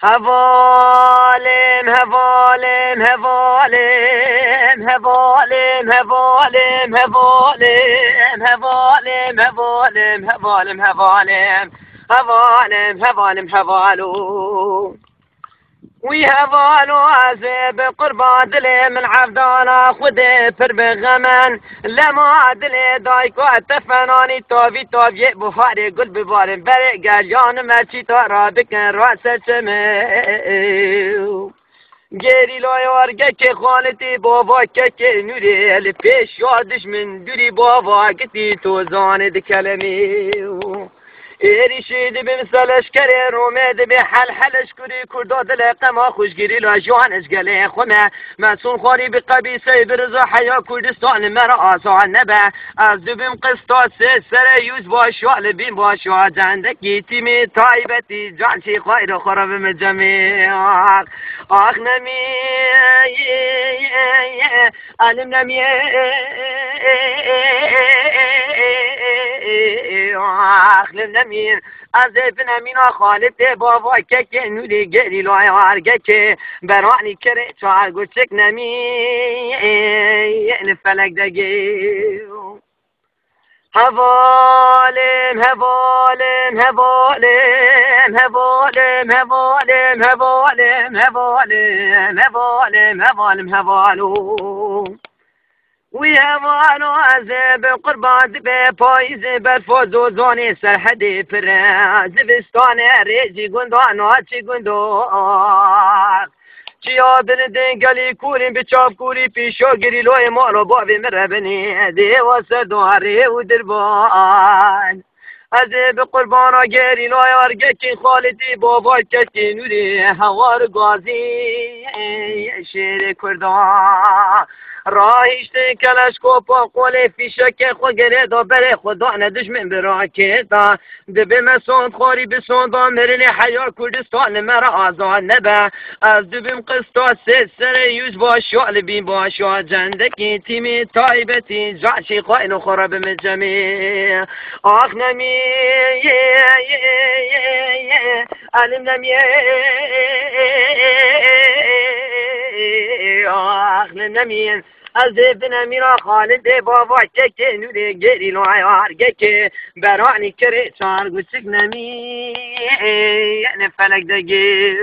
هوالم هوالم هوالم هوالم هوالم هوالم هوالم هوالم هوالم هوالم هوالم هوالم هوالو وی هوالو عزب قربان دل من عبدانا خود پر بغمن لما دل دایکو اتفنانی تاوی تاوی بخار گل ببارم بر گریان مرچی تا را بکن راست چمه گری لایارگه که خالتی بابا که نوری هل پیش یادش من دوری بابا کتی تو زاند کلمی ایریشید بمثلش کری رومید به حل حلش کری کرداد لقما خوشگیری لاجوان اشگله خمه مسون خواری به قبیسه برزا حیا کردستان مرا آسان نبه از دوبیم قسطاس سر یوز باشوال بیم باشوا جندکی تیمی تایبتی جانشی خواهی خراب مجمع آخ نمی علم نمی آخ نمین از ابن امینا خالد بابا که نوری گری لای هرگه که برانی کره چهار گوچک نمی فلک دگی هوالم هوالم هوالم هوالم هوالم هوالم هوالم هوالم هوالم هوالو وی هوالو عذب قربان به پاییز برفاز و زانی سرحدی پر زبستان ریجی گندان و چی گندان چیا بردن گلی کوریم به چاپ کوری پیشو گری لوی مارو بابی مربنی دیو سردواری و دربان از به قربان گری لوی ورگه کی خالدی بابا که نوری هوار گازی شیر کردان راهیشت کلشکوپ و قول فیشک خود گره دا بره خدا ندشمن براکه دا دبه مسند خوری بسند دا مرین حیا کردستان مرا آزان نبه از دبیم قسطاس سر یوز باشوال بیم باشوا جندکی تیمی تایبتی جاشی خواهی خراب مجمع آخ نمی علم نمی آخ نمی از ابن امیرا خالد بابا که نوری گری لای هرگه که برانی کره چار گوچک نمی فلک دگی